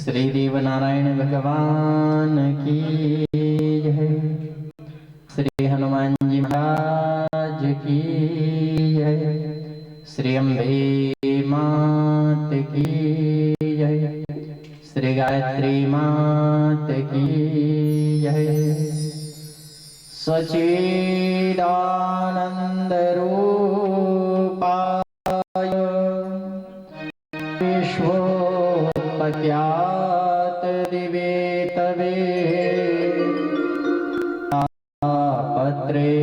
श्री देव नारायण भगवान की जय। श्री हनुमान जी महाराज की जय। श्री अम्बे मात की जय। श्री गायत्री मात की जय। सच्चिदानंद रूपाय विश्वोत्पत्यात् दिवेतवे तापत्रे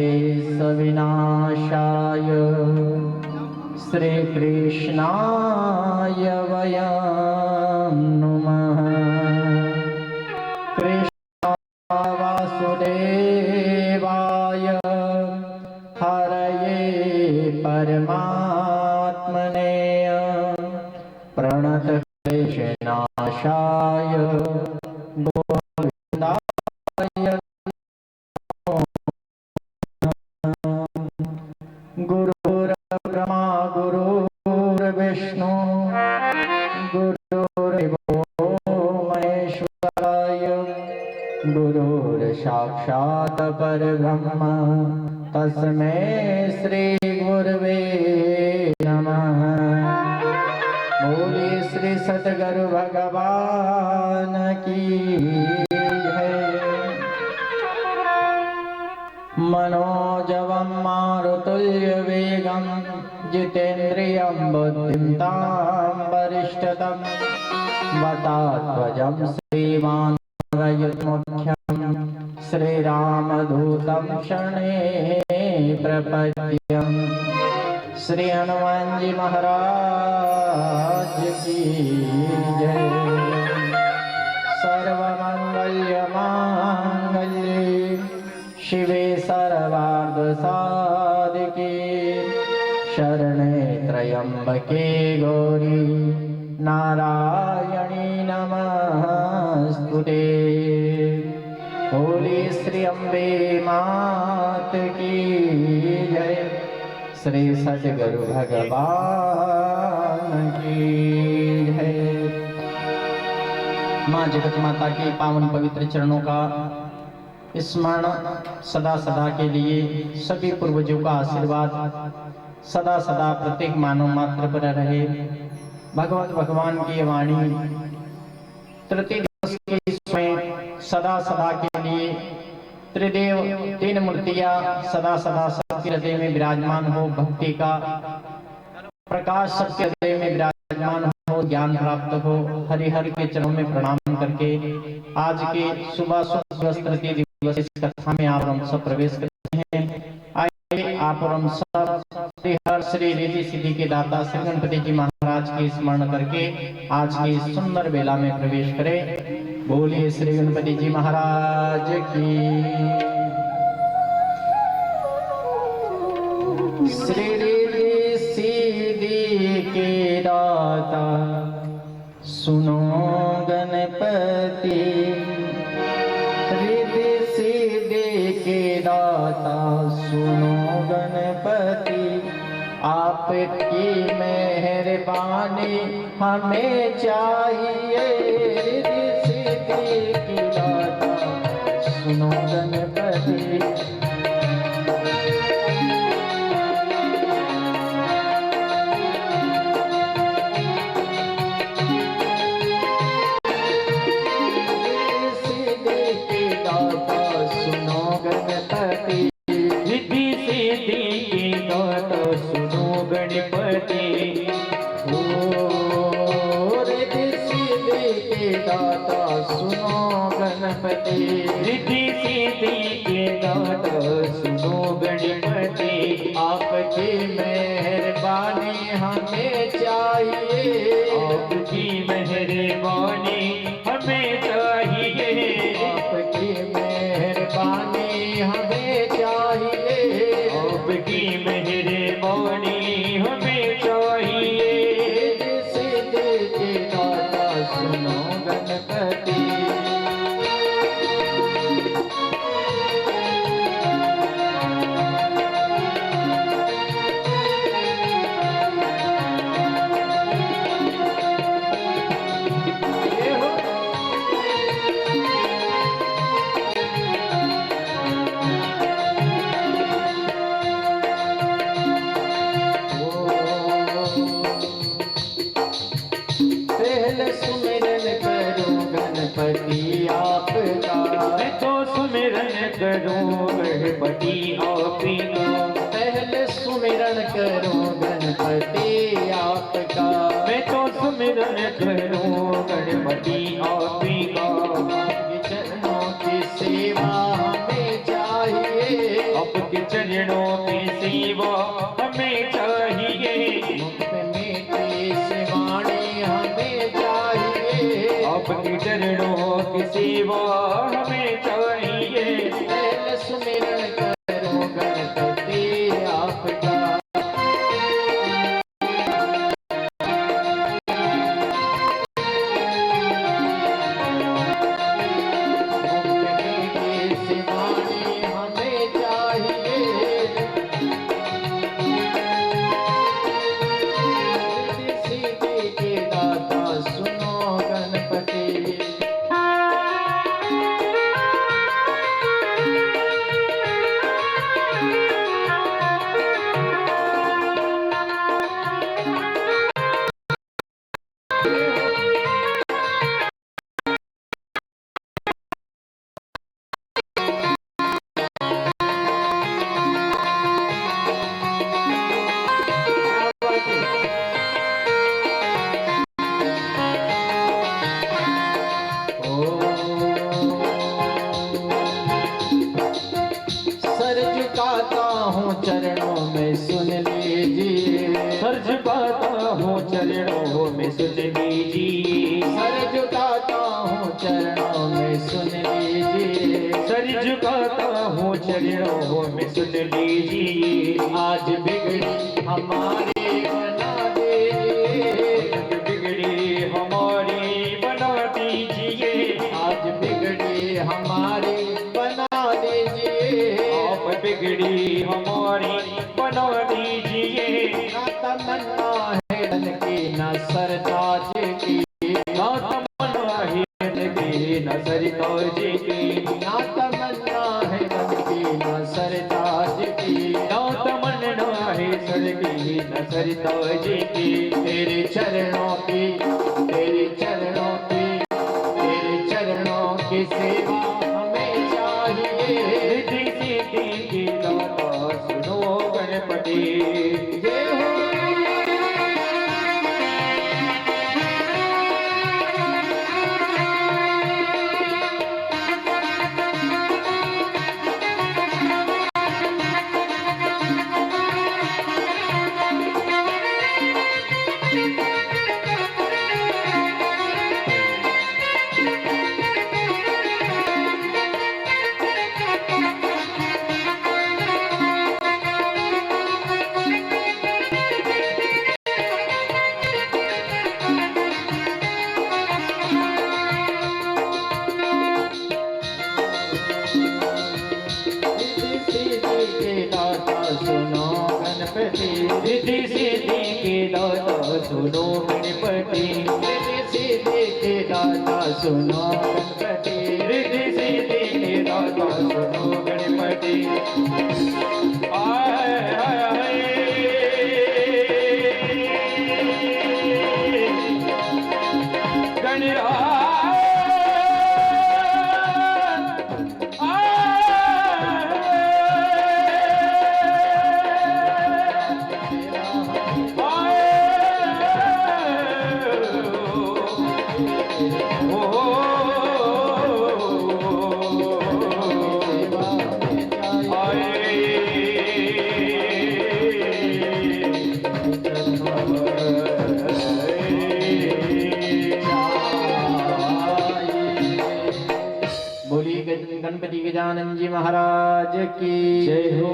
सविनाशाय श्रीकृष्णाय वयं नुमः। कृष्ण वासुदेवाय हरये परमात्मने प्रणतक्लेशनाशाय गोविन्दाय गुरुर्ब्रह्मा गुरुर्विष्णु गुरुर्देवो महेश्वराय गुरुर्साक्षात् परब्रह्म तस्मै श्री गुरवे नमः। बोले श्री सद्गुरु भगवान की जय। मनोजवं मारुतुल्यवेगं जितेन्द्रियं बुद्धिं तां वरिष्ठतं वटाध्वजं श्रीमानरयुतमुख्यं श्रीरामदूतं शरणे प्रपद्यम्। श्री हनुमान जी महाराज की जय। सर्वमंगल्य मांगल्ये शिवे सर्वार्धसाधिके शरणे त्र्यंबके गौरी नारायणी नमस्तुते। बोले श्री अम्बे मात की जय। श्री सद्गुरु भगवान की जय। माँ जगत माता के पावन पवित्र चरणों का स्मरण सदा सदा के लिए सभी पूर्वजों का आशीर्वाद सदा सदा प्रत्येक मानव मात्र पर रहे। भगवत भगवान की वाणी तृतीय दिवस के समय सदा सदा के लिए त्रिदेव तीन मूर्तियां सदा सदा सबके हृदय में विराजमान हो। भक्ति का प्रकाश सबके हृदय में विराजमान हो, ज्ञान प्राप्त हो। हरिहर के चरणों में प्रणाम करके आज के सुबह तृतीय दिवस इस कथा में आप हम सब प्रवेश करते हैं। आइए आप हम सब हर श्री रिद्धि सिद्धि के दाता श्री गणपति जी महाराज की स्मरण करके आज की सुंदर बेला में प्रवेश करें। बोलिए श्री गणपति जी महाराज की। श्री रिद्धि सिद्धि के दाता सुनो गणपति। रिद्धि सिद्धि के दाता सुनो गणपति। आपकी मेहरबानी हमें चाहिए। रिद्धि सिद्धि की दाता सुनो गणपति। रिद्धि सिद्धि की दाता सुनो गणपति। ओ रिद्धि सिद्धि के दाता सुनो गणपति। रिद्धि सिद्धि की दाता सुनो गणपति। आपकी मेहरबानी हमें चाहिए। आपकी मेहरबानी हमें चाहिए। आपकी मेहरबानी हमें चाहिए। आपकी मेहरबानी हमें चाहिए। रिद्धि सिद्धि के दाता सुनो गणपति। गणपति आपका। मैं तो सुमिरन करूं गणपति आपका। पहले सुमिरन करूं गणपति आपका। मैं तो सुमिरन करूं गणपति आपका। आपके चरणों की सेवा हमें चाहिए। आपके चरणों की सेवा हमें चाहिए। मुक्त मीठी सी वाणी हमें चाहिए। आपके चरणों की सेवा हमें चाहिए। पहले सुमिरन करो गणपति आपका। मुक्त मीठी सी वाणी हमें चाहिए। सीधी के दाता सुनो गणपति। सर झुकाता हूँ चरणों में सुन लीजिए। सर झुकाता हूँ चरणों में सुन लीजिए। सर झुकाता हूँ चरणों में सुन लीजिए। सर झुकाता हूँ चरणों में सुन लीजिए। आज बिगड़ी हमारी बना दीजिए। बिगड़ी हमारी बना दीजिए। आज बिगड़ी हमारी बना दीजिए। आप बिगड़ी हमारी बना दीजिए। ना तमन्ना है धन की न सरताज की। ना तमन्ना है धन की न सरताज की। ना तमन्ना है धन की न सरताज की। ना तमन्ना है सर की न सरताज की। तेरे चरणों की तेरे चरणों की तेरे चरणों की सेवा हमें चाहिए। रिद्धि सिद्धि की दाता सुनो गणपति। जय हो। रिद्धि सिद्धि के दाता सुनो गणपति। रिद्धि सिद्धि के दाता सुनो गणपति। रिद्धि सिद्धि के दाता सुनो गणपति। आय हाय हाय गणराज। गणपति गजानन जी महाराज की जय हो।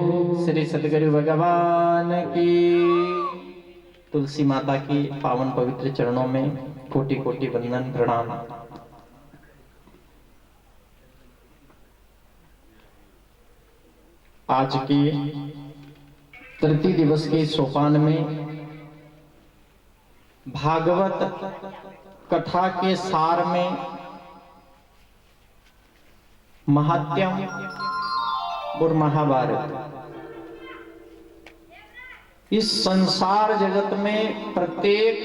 श्री सद्गुरु भगवान की। तुलसी माता की पावन पवित्र चरणों में कोटि कोटि वंदन प्रणाम। आज के तृतीय दिवस के सोपान में भागवत कथा के सार में महात्यम और महाभारत। इस संसार जगत में प्रत्येक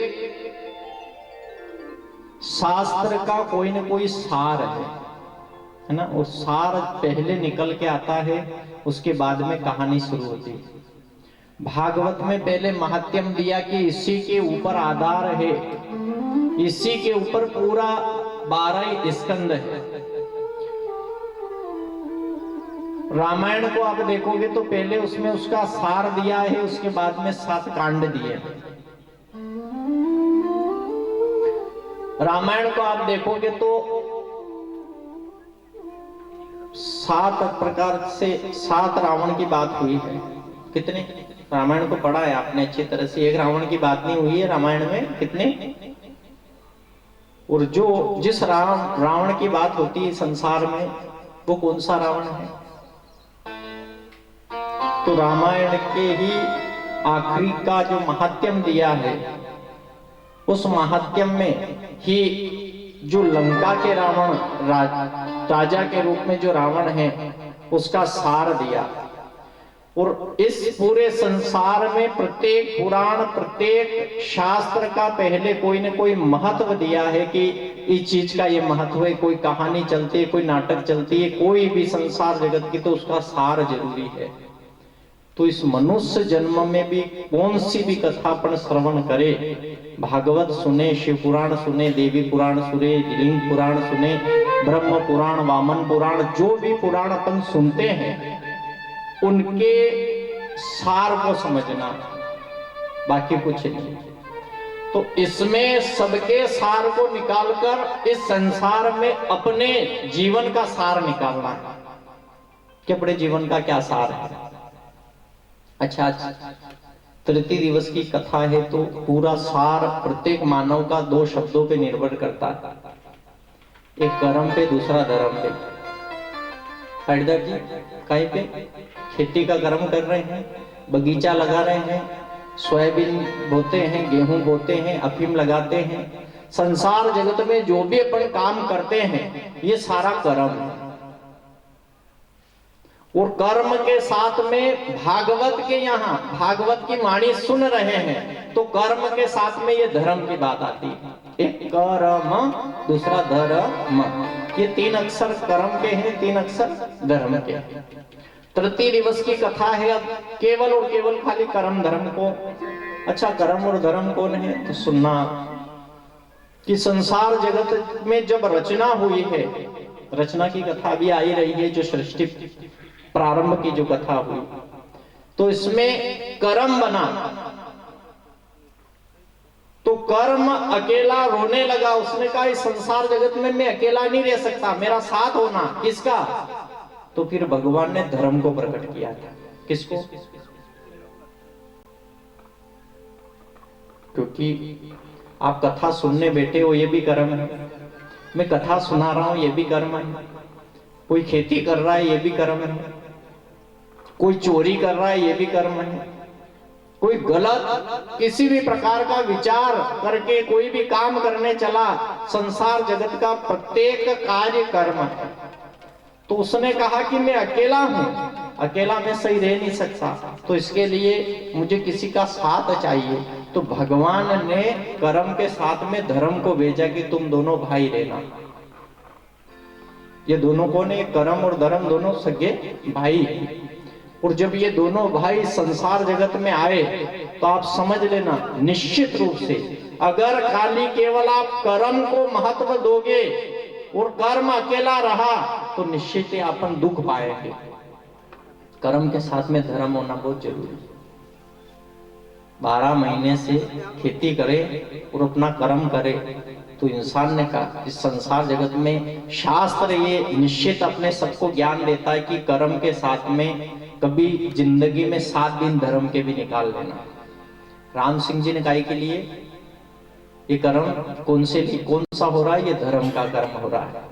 शास्त्र का कोई न कोई सार है ना। और सार पहले निकल के आता है, उसके बाद में कहानी शुरू होती है। भागवत में पहले महात्म्य दिया कि इसी के ऊपर आधार है, इसी के ऊपर पूरा 12 स्कंद है। रामायण को आप देखोगे तो पहले उसमें उसका सार दिया है, उसके बाद में 7 कांड दिए। रामायण को आप देखोगे तो 7 प्रकार से 7 रावण की बात हुई है। कितने? रामायण को पढ़ा है आपने अच्छी तरह से, एक रावण की बात नहीं हुई है रामायण में। कितने? और जो जिस रावण की बात होती है संसार में, वो कौन सा रावण है? तो रामायण के ही आखिरी का जो महात्म्य दिया है, उस महात्म्य में ही जो लंका के रावण राजा के रूप में जो रावण है, उसका सार दिया। और इस पूरे संसार में प्रत्येक पुराण, प्रत्येक शास्त्र का पहले कोई न कोई महत्व दिया है कि इस चीज का ये महत्व है। कोई कहानी चलती है, कोई नाटक चलती है, कोई भी संसार जगत की, तो उसका सार जरूरी है। तो इस मनुष्य जन्म में भी कौन सी भी कथा अपन श्रवण करे, भागवत सुने, शिव पुराण सुने, देवी पुराण सुने, लिंग पुराण सुने, ब्रह्म पुराण, वामन पुराण, जो भी पुराण अपन सुनते हैं उनके सार को समझना, बाकी कुछ नहीं। तो इसमें सबके सार को निकालकर इस संसार में अपने जीवन का सार निकालना है कि अपने जीवन का क्या सार है। अच्छा, तृतीय दिवस की कथा है तो पूरा सार प्रत्येक मानव का 2 शब्दों पे निर्भर करता है, एक कर्म पे, दूसरा धर्म पे। हरिदास जी कहीं पे खेती का कर्म कर रहे हैं, बगीचा लगा रहे हैं, सोयाबीन बोते हैं, गेहूं बोते हैं, अफीम लगाते हैं। संसार जगत में जो भी अपन काम करते हैं, ये सारा कर्म है। और कर्म के साथ में भागवत के यहाँ भागवत की वाणी सुन रहे हैं, तो कर्म के साथ में ये धर्म की बात आती है। एक कर्म, दूसरा धर्म, ये 3 अक्षर कर्म के हैं, 3 अक्षर धर्म के। तृतीय दिवस की कथा है अब केवल और केवल खाली कर्म धर्म को। अच्छा, कर्म और धर्म कौन है? तो सुनना कि संसार जगत में जब रचना हुई है, रचना की कथा भी आई रही है, जो सृष्टि प्रारंभ की जो कथा हुई, तो इसमें कर्म बना। तो कर्म अकेला रोने लगा, उसने कहा इस संसार जगत में मैं अकेला नहीं रह सकता, मेरा साथ होना। किसका? तो फिर भगवान ने धर्म को प्रकट किया था। किसको? क्योंकि आप कथा सुनने बैठे हो, ये भी कर्म है। मैं कथा सुना रहा हूं, ये भी कर्म है। कोई खेती कर रहा है, ये भी कर्म है। कोई चोरी कर रहा है, ये भी कर्म है। कोई गलत किसी भी प्रकार का विचार करके कोई भी काम करने चला, संसार जगत का प्रत्येक कार्य कर्म है। तो उसने कहा कि मैं अकेला हूं, अकेला मैं सही रह नहीं सकता, तो इसके लिए मुझे किसी का साथ चाहिए। तो भगवान ने कर्म के साथ में धर्म को भेजा कि तुम दोनों भाई रहना। ये दोनों कौन है? कर्म और धर्म दोनों सगे भाई। और जब ये दोनों भाई संसार जगत में आए, तो आप समझ लेना निश्चित रूप से, अगर खाली केवल आप कर्म को महत्व दोगे और कर्म अकेला रहा, तो निश्चित ही अपन दुख पाएंगे। कर्म के साथ में धर्म होना बहुत जरूरी है। 12 महीने से खेती करे और अपना कर्म करे, तो इंसान ने कहा इस संसार जगत में शास्त्र ये निश्चित अपने सबको ज्ञान देता है कि कर्म के साथ में कभी जिंदगी में 7 दिन धर्म के भी निकाल लेना। राम सिंह जी ने कहा के लिए ये कर्म कौन सा हो रहा है? ये धर्म का कर्म हो रहा है।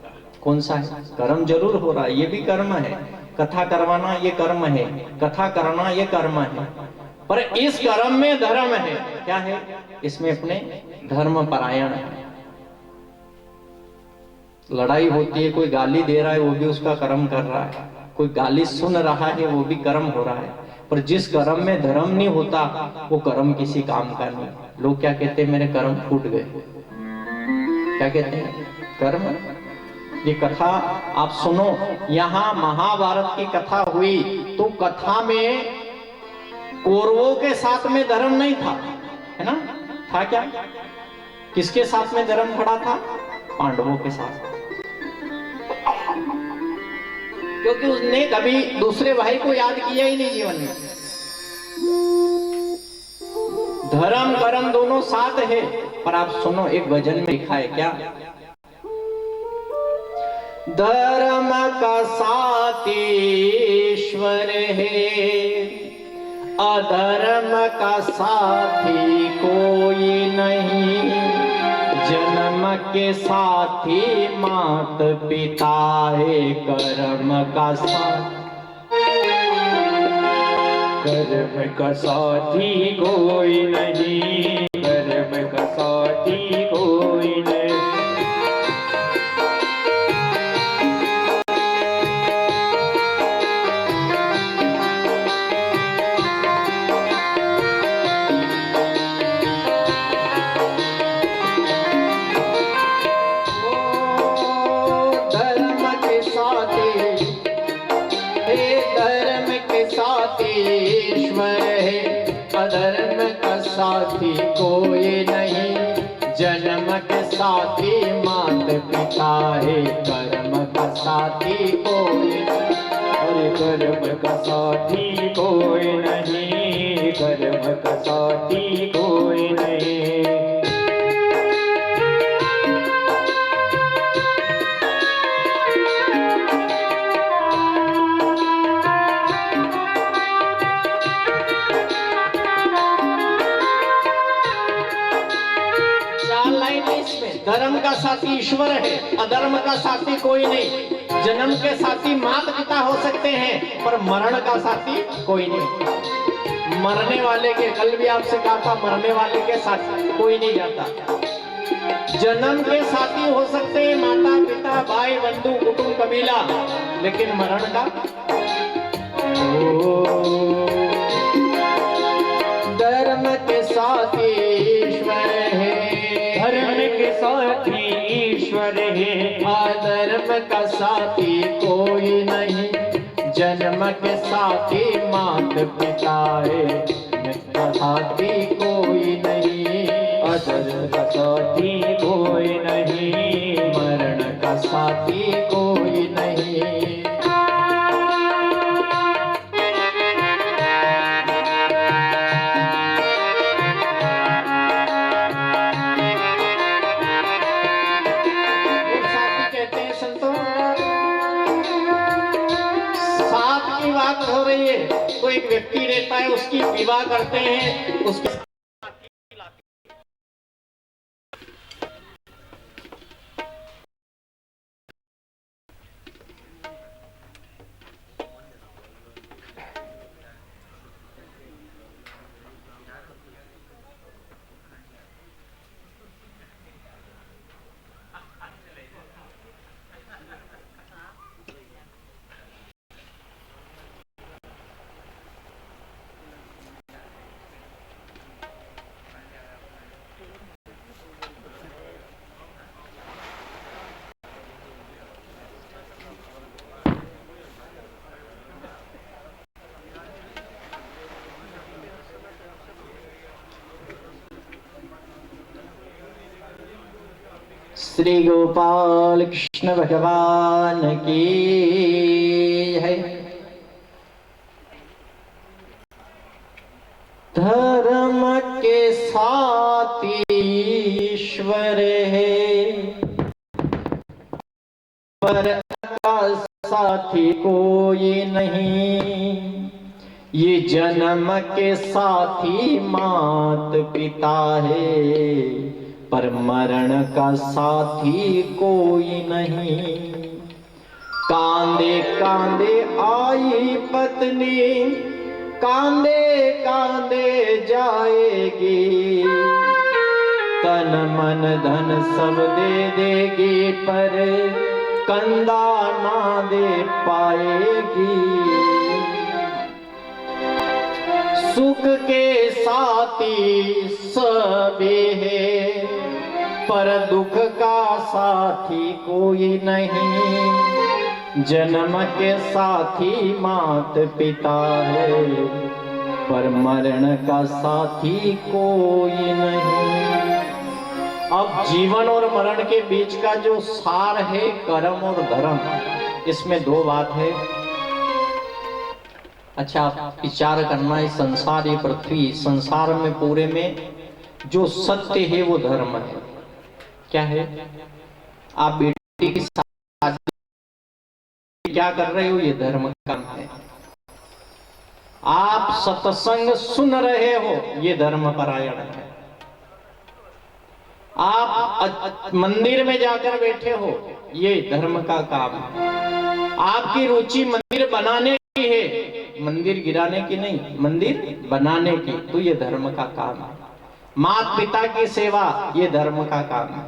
कौन सा है? कर्म जरूर हो रहा है, ये भी कर्म है। कथा करवाना ये कर्म है, कथा करना ये कर्म है, पर इस कर्म में धर्म है। क्या है? इसमें अपने धर्म परायण है। लड़ाई होती है, कोई गाली दे रहा है, वो भी उसका कर्म कर रहा है। कोई गाली सुन रहा है, वो भी कर्म हो रहा है। पर जिस कर्म में धर्म नहीं होता, वो कर्म किसी काम का नहीं। लोग क्या कहते हैं? मेरे कर्म फूट गए। क्या कहते हैं, कर्म। ये कथा आप सुनो, यहाँ महाभारत की कथा हुई तो कथा में कौरवों के साथ में धर्म नहीं था, है ना? था क्या? किसके साथ में धर्म खड़ा था? पांडवों के साथ। क्योंकि उसने कभी दूसरे भाई को याद किया ही नहीं जीवन में। धर्म कर्म दोनों साथ है। पर आप सुनो, एक भजन में लिखा है क्या? धर्म का साथ ईश्वर है, अधर्म का साथी कोई नहीं। जन्म के साथी मात पिता है, कर्म का साथ, कर्म का साथी कोई नहीं, कर्म का साथी कोई नहीं। अधर्म का साथी कोई नहीं। जन्म के साथी मात पिता है, कर्म का साथी कोई नहीं। अरे कर्म का साथी कोई नहीं, कर्म का साथी कोई नहीं। धर्म का साथी ईश्वर है, अधर्म का साथी कोई नहीं। जन्म के साथी माता पिता हो सकते हैं, पर मरण का साथी कोई नहीं। मरने वाले के, कल भी आपसे कहा था, मरने वाले के साथ कोई नहीं जाता। जन्म के साथी हो सकते हैं माता पिता, भाई बंधु कुटुंब कबीला, लेकिन मरण का धर्म के साथी ईश्वर है, धर्म के साथी ईश्वर है, अधर्म का साथी कोई नहीं। जन्म के साथी मात पिता है, मित्र साथी कोई नहीं। अधर्म का साथी कोई नहीं, मरण का साथी कोई नहीं। हो रही है तो एक व्यक्ति रहता है, उसकी विवाह करते हैं, उसके श्री गोपाल कृष्ण भगवान की है। धर्म के साथ ईश्वर है, पर का साथी कोई नहीं। ये जन्म के साथी मात पिता है, पर मरण का साथी कोई नहीं। कांधे कांधे आई पत्नी, कांधे कांधे जाएगी। तन मन धन सब दे देगी, पर कंधा ना दे पाएगी। सुख के साथी सभी है, पर दुख का साथी कोई नहीं, जन्म के साथी मात पिता है, पर मरण का साथी कोई नहीं। अब जीवन और मरण के बीच का जो सार है कर्म और धर्म, इसमें दो बात है। अच्छा, आप विचार करना, इस संसार, ये पृथ्वी, संसार में पूरे में जो सत्य है वो धर्म है। क्या है? आप बेटी की शादी क्या कर रहे हो, ये धर्म का काम है। आप सत्संग सुन रहे हो, ये धर्म परायण है। आप मंदिर में जाकर बैठे हो, ये धर्म का काम है। आपकी रुचि मंदिर बनाने की है, मंदिर गिराने की नहीं, मंदिर बनाने की, तो ये धर्म का काम है। माता पिता की सेवा, ये धर्म का काम है।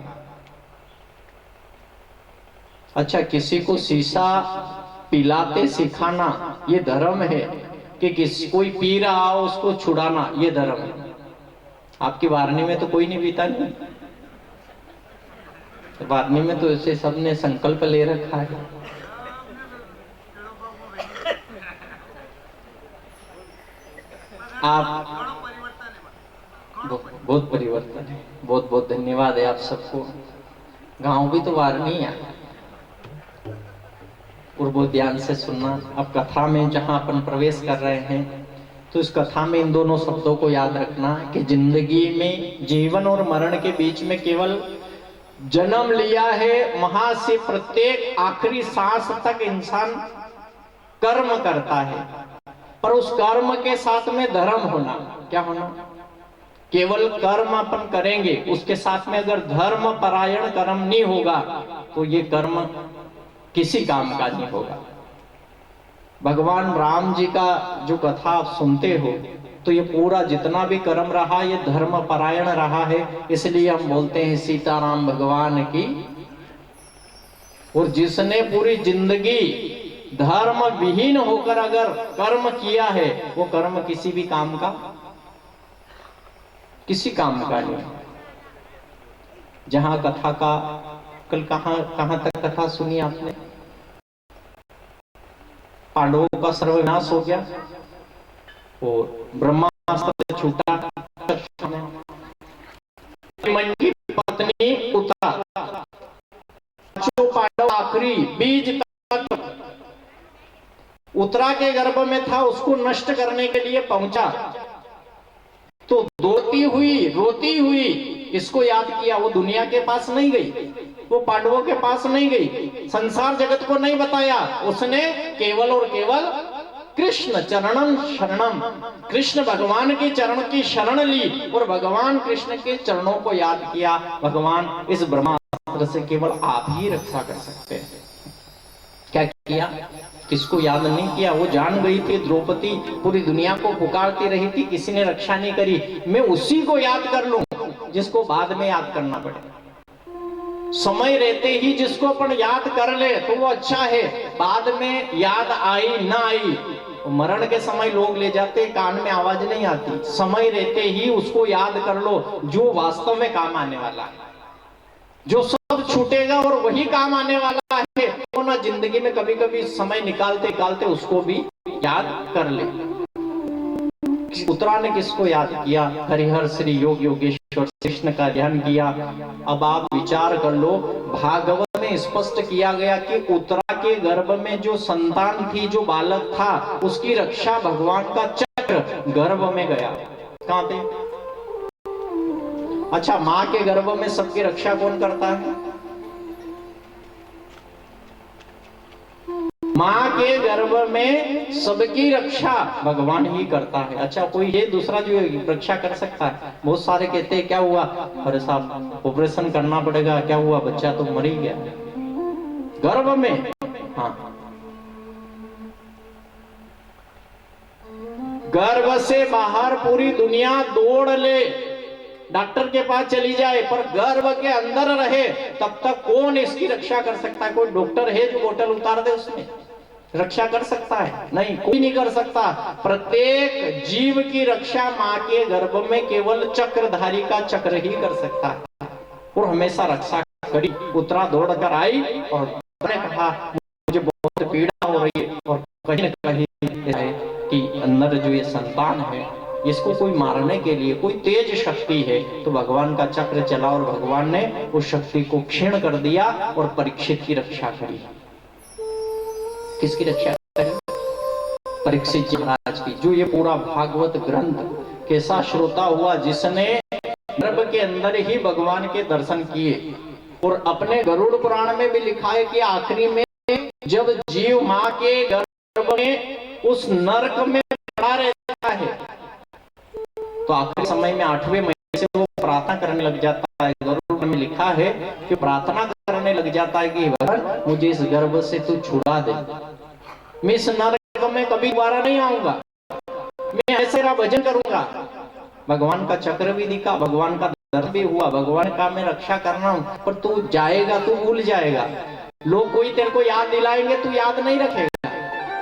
अच्छा, किसी को शीशा पिलाते सिखाना, ये धर्म है। कि किसी कोई पी रहा हो उसको छुड़ाना, ये धर्म है। आपकी वारनी में तो कोई नहीं पीता नहीं, वारनी में तो ऐसे सबने संकल्प ले रखा है। आप बहुत परिवर्तन है, बहुत बहुत धन्यवाद है आप सबको। गांव भी तो वारनी है, और बहुत ध्यान से सुनना। अब कथा में जहां अपन प्रवेश कर रहे हैं, तो इस कथा में इन दोनों शब्दों को याद रखना कि जिंदगी में जीवन और मरण के बीच में केवल जन्म लिया है, वहां से प्रत्येक आखिरी सांस तक इंसान कर्म करता है, पर उस कर्म के साथ में धर्म होना। क्या होना? केवल कर्म अपन करेंगे, उसके साथ में अगर धर्म परायण कर्म नहीं होगा तो ये कर्म किसी काम का नहीं होगा। भगवान राम जी का जो कथा आप सुनते हो, तो ये पूरा जितना भी कर्म रहा, ये धर्म परायण रहा है। इसलिए हम बोलते हैं सीताराम भगवान की। और जिसने पूरी जिंदगी धर्म विहीन होकर अगर कर्म किया है, वो कर्म किसी भी काम का, किसी काम का नहीं। जहां कथा का कल कहां तक कथा सुनी आपने? पांडवों का सर्वनाश हो गया और ब्रह्मास्त्र छूटा, की पत्नी उता, जो पांडव आखिरी बीज तक उत्तरा के गर्भ में था, उसको नष्ट करने के लिए पहुंचा, तो रोती हुई इसको याद किया। वो दुनिया के पास नहीं गई, वो पांडवों के पास नहीं गई, संसार जगत को नहीं बताया। उसने केवल और केवल कृष्ण चरणम शरणम, कृष्ण भगवान के चरण की शरण ली और भगवान कृष्ण के चरणों को याद किया। भगवान, इस ब्रह्मास्त्र से केवल आप ही रक्षा कर सकते हैं। क्या किया? किसको याद नहीं किया? वो जान गई थी द्रौपदी पूरी दुनिया को पुकारती रही थी, किसी ने रक्षा नहीं करी, मैं उसी को याद कर लूं जिसको बाद में याद करना पड़े। समय रहते ही जिसको अपन याद कर ले तो वो अच्छा है, बाद में याद आई ना आई, मरण के समय लोग ले जाते, कान में आवाज नहीं आती। समय रहते ही उसको याद कर लो जो वास्तव में काम आने वाला है, जो सब छूटेगा और वही काम आने वाला है। तो ना जिंदगी में कभी कभी समय निकालते निकालते उसको भी याद कर ले। उत्तरा ने किसको याद किया? हरिहर श्री योग योगेश्वर कृष्ण का ध्यान किया। अब आप विचार कर लो, भागवत में स्पष्ट किया गया कि उत्तरा के गर्भ में जो संतान थी, जो बालक था, उसकी रक्षा भगवान का चक्र गर्भ में गया। कहां पे? अच्छा, मां के गर्भ में सबकी रक्षा कौन करता है? मां के गर्भ में सबकी रक्षा भगवान ही करता है। अच्छा, कोई ये दूसरा जो रक्षा कर सकता है? बहुत सारे कहते हैं क्या हुआ, अरे साहब ऑपरेशन करना पड़ेगा, क्या हुआ, बच्चा तो मर ही गया गर्भ में। हाँ, गर्भ से बाहर पूरी दुनिया दौड़ ले, डॉक्टर के पास चली जाए, पर गर्भ के अंदर रहे तब तक कौन इसकी रक्षा कर सकता है? कोई डॉक्टर है जो बोतल उतार दे उसमें रक्षा कर सकता है? नहीं, कोई नहीं कर सकता। प्रत्येक जीव की रक्षा मां के गर्भ में केवल चक्रधारी का चक्र ही कर सकता है। और हमेशा रक्षा करी। उत्तरा दौड़ कर आई और ने कहा मुझे बहुत पीड़ा हो रही है और कहीं न कहीं है कि अंदर जो ये संतान है इसको कोई मारने के लिए कोई तेज शक्ति है। तो भगवान का चक्र चला और भगवान ने उस शक्ति को क्षीण कर दिया और परीक्षित की रक्षा करी। किसकी रक्षा करी? परीक्षित जी महाराज की। जो ये पूरा भागवत ग्रंथ कैसा श्रोता हुआ जिसने गर्भ के अंदर ही भगवान के दर्शन किए। और अपने गरुड़ पुराण में भी लिखा है कि आखिरी में जब जीव मां के गर्भ में उस नरक में पड़ा रहता है तो आखिरी समय में 8वें महीने से वो प्रार्थना करने लग जाता है। गरुड़ में लिखा है कि प्रार्थना करने लग जाता है कि भगवान मुझे इस गर्भ से तू छुड़ा दे, मैं इस नरक में कभी दोबारा नहीं आऊंगा, मैं ऐसे भजन करूंगा। भगवान का चक्र भी दिखा, भगवान का दर्शन भी हुआ, भगवान का मैं रक्षा करना हूं, पर तू जाएगा, तू भूल जाएगा। लोग कोई तेरे को याद दिलाएंगे, तू याद नहीं रखेगा।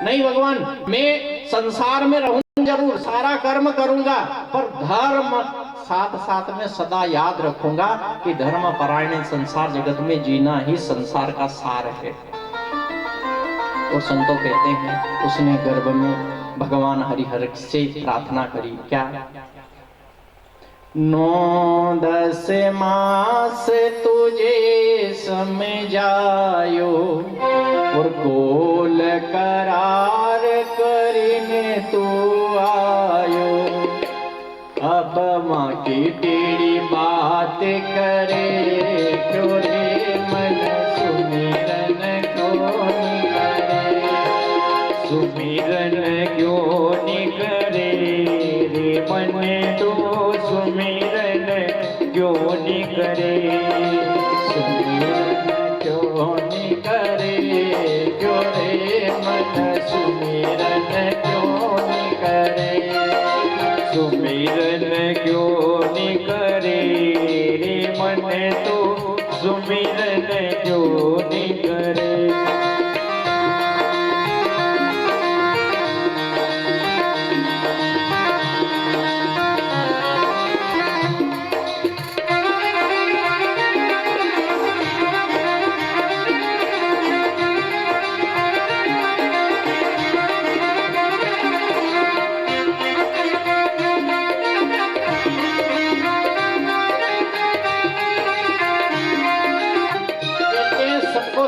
नहीं भगवान, मैं संसार में रहूं जरूर, सारा कर्म करूंगा, पर धर्म साथ साथ में सदा याद रखूंगा कि धर्म परायण संसार जगत में जीना ही संसार का सार है। और संतों कहते हैं उसने गर्भ में भगवान हरिहर से प्रार्थना करी। क्या? 9-10 मास तुझे समझायो और कोल करार करीने तू आयो। अब माँ की टेढ़ी बात करे क्यों रे मन सुमिरन क्यों नहीं करे, सुमिरन क्यों नहीं करे रे मन तो सुमिरन क्यों नहीं करे, सुमिरन क्यों नहीं करे क्यों रे मन सुमिरन क्यों नहीं करे, सुमिरन क्यों नहीं करे रे मन तो सुमिरन क्यों नहीं करे।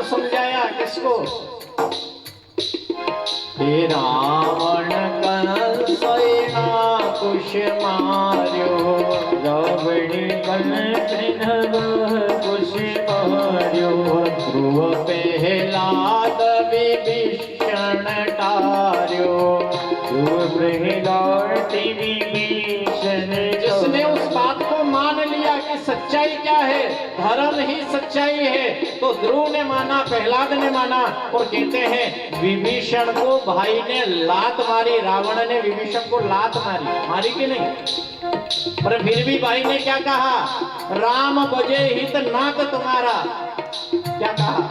समझाया किसको? हे रावण कंस कुश मार्यो, रावण कंस कुश मार्यो, ध्रुव प्रहलाद विभीषण टार्यो, ध्रुव प्रहलाद विभीषण। जिसने उस बात को मान लिया कि सच्चाई क्या है, धर्म ही सच्चाई है, तो ध्रुव ने माना, प्रहलाद ने माना। और कहते हैं विभीषण को भाई ने लात मारी, रावण ने विभीषण को लात मारी कि नहीं? पर फिर भी भाई ने क्या कहा? राम बजे हित नाक तुम्हारा। क्या कहा?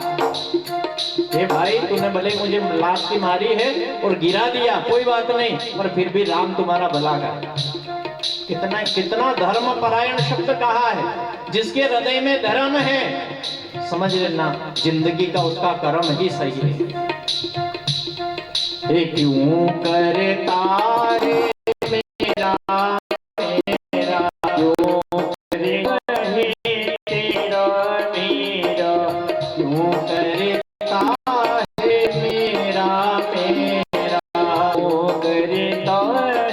हे भाई तूने भले मुझे लात की मारी है और गिरा दिया, कोई बात नहीं, पर फिर भी राम तुम्हारा भला करेगा। कितना कितना धर्म परायण शब्द कहा है। जिसके हृदय में धर्म है समझ लेना जिंदगी का उसका कर्म ही सही है। क्यों करता रे मेरा मेरा, क्यों करे तेरा मेरा, क्यों करता है मेरा मेरा, क्यों करता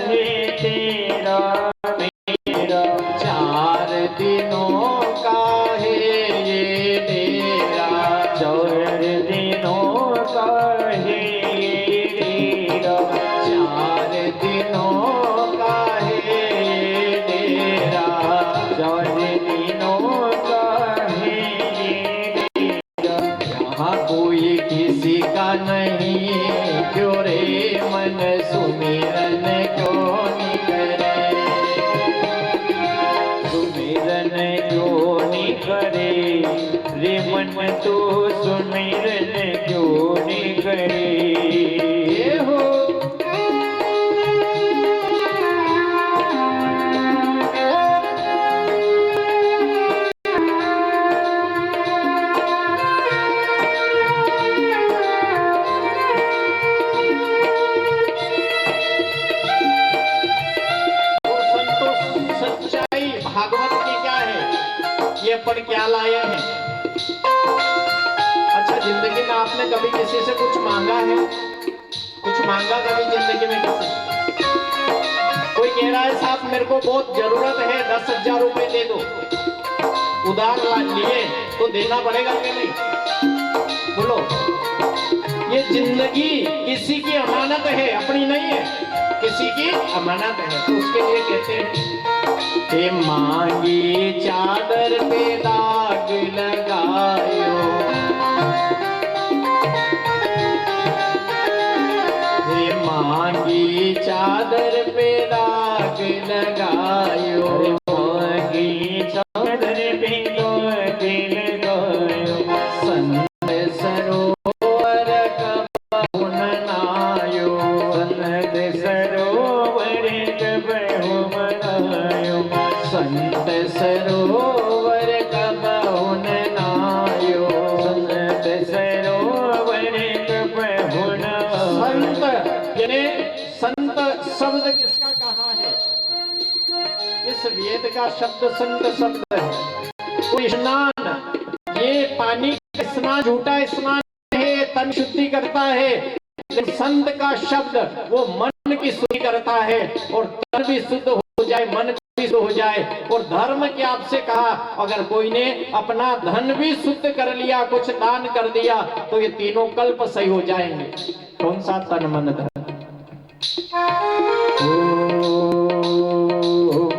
है तेरा मेरा। 4 दिनों का है ये डेरा, 4 दिनों का है ये डेरा, 4 दिनों का है ये डेरा, 4 दिनों का है ये डेरा। यहाँ कोई किसी का नहीं, क्यों रे मन सुमिरन क्यों नहीं करे, सुमिरन क्यों नहीं करे रे मन तो सुमिरन क्यों नहीं करे। हो आए हैं। अच्छा, जिंदगी में आपने कभी किसी से कुछ मांगा है? कुछ मांगा कभी जिंदगी में किसी से? कोई कह रहा है साहब मेरे को बहुत जरूरत है, 10,000 रुपए दे दो, उधार लिए तो देना पड़ेगा कि नहीं? बोलो। ये जिंदगी किसी की अमानत है, अपनी नहीं है, किसी की अमानत है। तो उसके लिए कहते हैं हे मांगी चादर पे दाग लगायो, हे मांगी चादर पे दाग लगायो, मांगी चादर पे दाग लगायो, संत सरोवर कब मनायो, संत सरोवर कब मनायो, संत सरोवर कब नायो, संत सरोवर कब संत यानी संत शब्द किसका कहा है? इस वेद का शब्द संत शब्द है। कोई स्नान, ये पानी का स्नान झूठा स्नान है, तन शुद्धि करता है। संत का शब्द वो मन की शुद्धि करता है, और तन भी शुद्ध हो जाए, मन भी शुद्ध हो जाए। और धर्म के आपसे कहा, अगर कोई ने अपना धन भी शुद्ध कर लिया, कुछ दान कर दिया, तो ये तीनों कल्प सही हो जाएंगे। कौन सा? तन मन धन।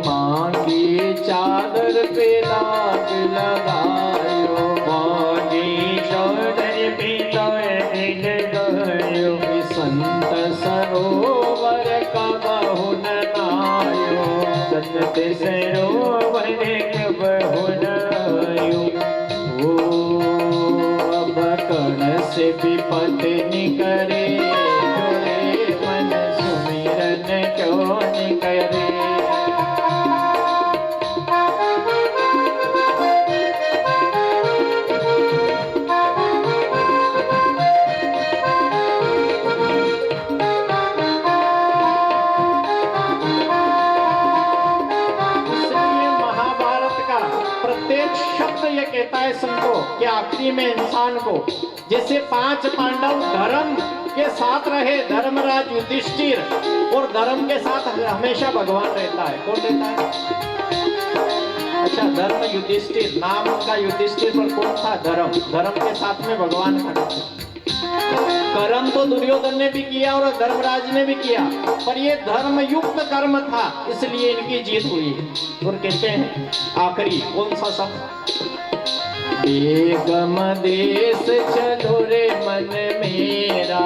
मांगी चादर पे दाग लगायो, मांगी चादर पे दाग लगायो, संत सरोवर कब नायो, संत सरोवर कब नायो। अब कण से विपत निकरे, मन सुमिरन क्यों निकरे। प्रत्येक शब्द ये कहता है संतों कि आखिरी में इंसान को, जैसे 5 पांडव धर्म के साथ रहे, धर्मराज युधिष्ठिर, और धर्म के साथ हमेशा भगवान रहता है। कौन रहता है? अच्छा, धर्म युधिष्ठिर, नाम उनका युधिष्ठिर, पर कौन था? धर्म। धर्म के साथ में भगवान खड़े थे। कर्म तो दुर्योधन ने भी किया और धर्मराज ने भी किया, पर ये धर्म युक्त कर्म था, इसलिए इनकी जीत हुई। और कहते हैं आखिरी कौन सा शब्द? बेगम देश चलो रे मन मेरा,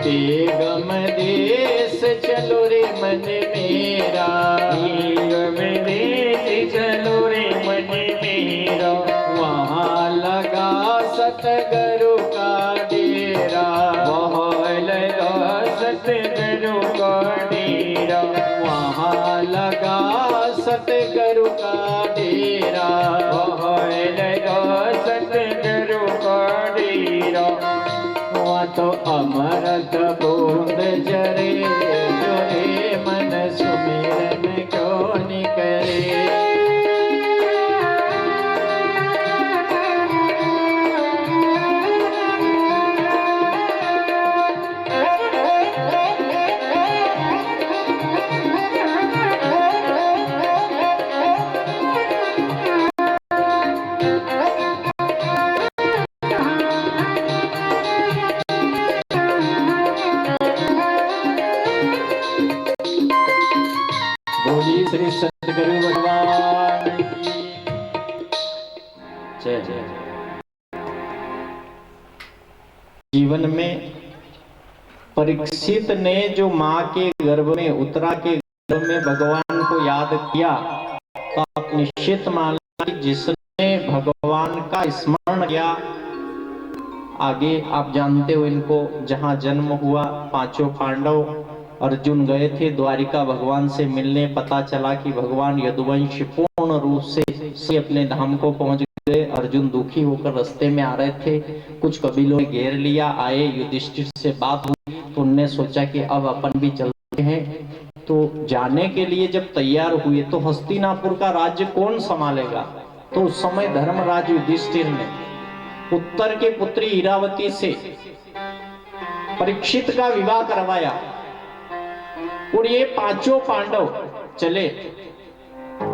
बेगम देश चलो रे मन मेरा, बेगम देश चलो रे मन मेरा, वहाँ लगा सतगुरु का डेरा, वहाँ लगा सतगुरु का डेरा, वहाँ लगा सतगुरु का डेरा, वहाँ लगा सतगुरु का डेरा। वहाँ तो अमृत बूंद जरे, जरे मन सुमिरन क्यों निकरे। बोली श्री सतगुरु भगवान की जय। जीवन में परीक्षित ने जो माँ के गर्भ में, उत्तरा के गर्भ में भगवान को याद किया, तो आप निश्चित मानना कि जिसने भगवान का स्मरण किया, आगे आप जानते हो इनको जहाँ जन्म हुआ, 5 पांडव अर्जुन गए थे द्वारिका भगवान से मिलने। पता चला कि भगवान यदुवंश पूर्ण रूप से अपने धाम को पहुंच गए। अर्जुन दुखी होकर रास्ते में आ रहे थे, कुछ कबीलों ने घेर लिया, आए, युधिष्ठिर से बात हुई तो उनने सोचा कि अब अपन भी चलते हैं। तो जाने के लिए जब तैयार हुए तो हस्तिनापुर का राज्य कौन संभालेगा? तो उस समय धर्मराज युधिष्ठिर ने उत्तर की पुत्री इरावती से परीक्षित का विवाह करवाया और ये पांचों पांडव चले।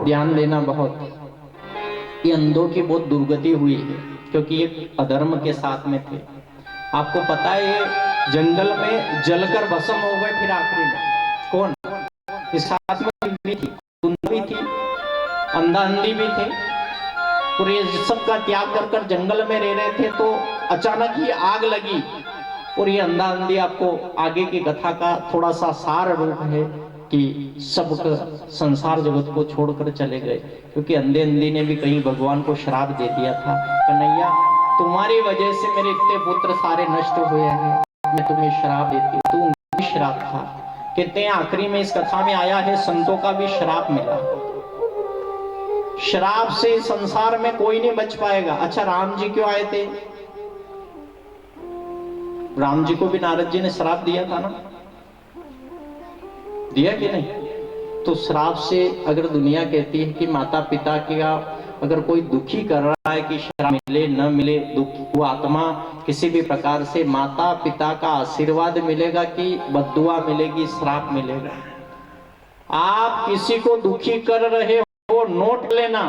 ध्यान देना, बहुत ये अंधों की बहुत दुर्गति हुई है क्योंकि ये अधर्म के साथ में थे। आपको पता है ये जंगल में जलकर भस्म हो गए। फिर आखिरी में कौन? इस साथ में भी थी, भी थी, अंधा अंधी भी थे और ये सबका त्याग कर कर जंगल में रह रहे थे तो अचानक ही आग लगी और ये अंधा अंधी आपको आगे की कथा का थोड़ा सा सार रूप है कि सब संसार जगत को छोड़कर चले गए क्योंकि अंधे अंधी ने भी कहीं भगवान को श्राप दे दिया था, कन्हैया तुम्हारी वजह से मेरे इतने पुत्र सारे नष्ट हुए हैं, मैं तुम्हें श्राप देती हूँ। तो उनका भी श्राप था। कहते हैं आखिरी में इस कथा में आया है संतों का भी श्राप मिला। श्राप से संसार में कोई नहीं बच पाएगा। अच्छा, राम जी क्यों आए थे? राम जी को भी नारद जी ने श्राप दिया था ना, दिया कि नहीं? तो श्राप से अगर दुनिया कहती है कि माता पिता का अगर कोई दुखी कर रहा है कि श्राप मिले न मिले, दुख वो आत्मा किसी भी प्रकार से माता पिता का आशीर्वाद मिलेगा कि बद्दुआ मिलेगी, श्राप मिलेगा। आप किसी को दुखी कर रहे हो, नोट लेना,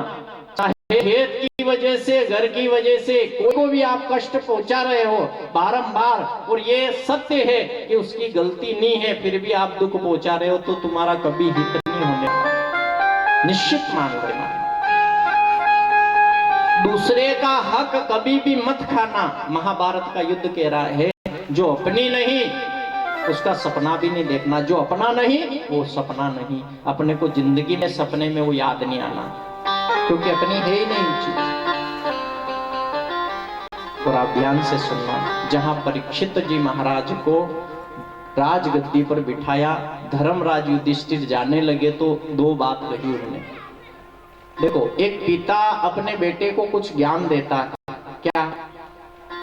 चाहे खेत की वजह से, घर की वजह से, कोई को भी आप कष्ट पहुंचा रहे हो बारंबार और ये सत्य है कि उसकी गलती नहीं है, फिर भी आप दुख पहुंचा रहे हो तो तुम्हारा कभी हित नहीं होने वाला, निश्चित मान लेना। दूसरे का हक कभी भी मत खाना। महाभारत का युद्ध कह रहा है जो अपनी नहीं उसका सपना भी नहीं देखना, जो अपना नहीं वो सपना नहीं। अपने को जिंदगी में सपने में वो याद नहीं आना क्योंकि अपनी है ही नहीं चीज। और आप ध्यान से सुनना, जहां परीक्षित जी महाराज को राजगद्दी पर बिठाया, धर्मराज युधिष्ठिर जाने लगे तो दो बात कही उन्होंने। देखो, एक पिता अपने बेटे को कुछ ज्ञान देता है, क्या?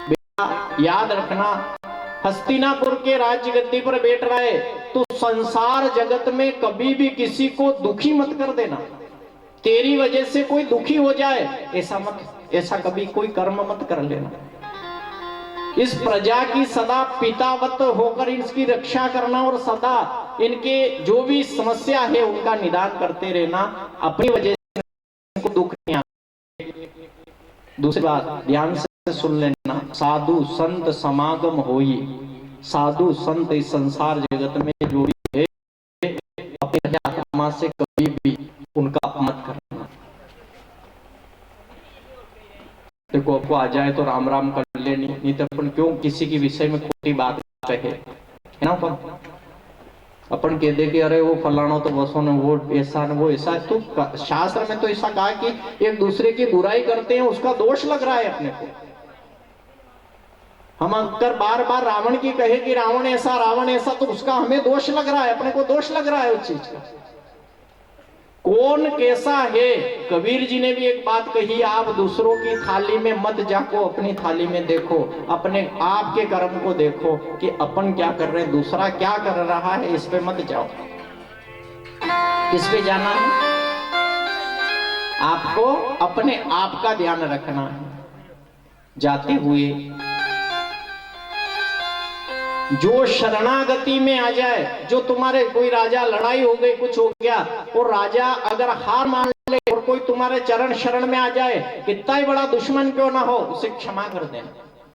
बेटा याद रखना, हस्तिनापुर के राज्य गद्दी पर बैठ रहा है तो संसार जगत में कभी भी किसी को दुखी मत कर देना। तेरी वजह से कोई दुखी हो जाए ऐसा कभी कोई कर्म मत कर लेना। इस प्रजा की सदा पितावत होकर इसकी रक्षा करना और सदा इनके जो भी समस्या है उनका निदान करते रहना। अपनी वजह से को दुख नहीं आता। दूसरी बात ध्यान से सुन लेना, साधु संत समागम होई। साधु संत इस संसार जगत में जो भी है अपनी आत्मा से कभी भी उनका अपमान करना। देखो, आपको आ जाए तो राम राम कर लेनी, नहीं तो अपन क्यों किसी के विषय में खोटी बात कहे, है ना? अपन कह दे कि अरे वो फलाना तो बसों ने वो ऐसा न वो ऐसा। तो शास्त्र में तो ऐसा कहा कि एक दूसरे की बुराई करते हैं उसका दोष लग रहा है अपने को। हम अगर बार बार रावण की कहे कि रावण ऐसा रावण ऐसा तो उसका हमें दोष लग रहा है, अपने को दोष लग रहा है उस चीज का। कौन कैसा है? कबीर जी ने भी एक बात कही, आप दूसरों की थाली में मत जाको, अपनी थाली में देखो, अपने आप के कर्म को देखो कि अपन क्या कर रहे हैं, दूसरा क्या कर रहा है, इस पे मत जाओ। किस पे जाना है? आपको अपने आप का ध्यान रखना है। जाते हुए जो शरणागति में आ जाए, जो तुम्हारे कोई राजा लड़ाई हो गई कुछ हो गया और राजा अगर हार मान ले और कोई तुम्हारे चरण शरण में आ जाए, कितना ही बड़ा दुश्मन क्यों ना हो, उसे क्षमा कर देना।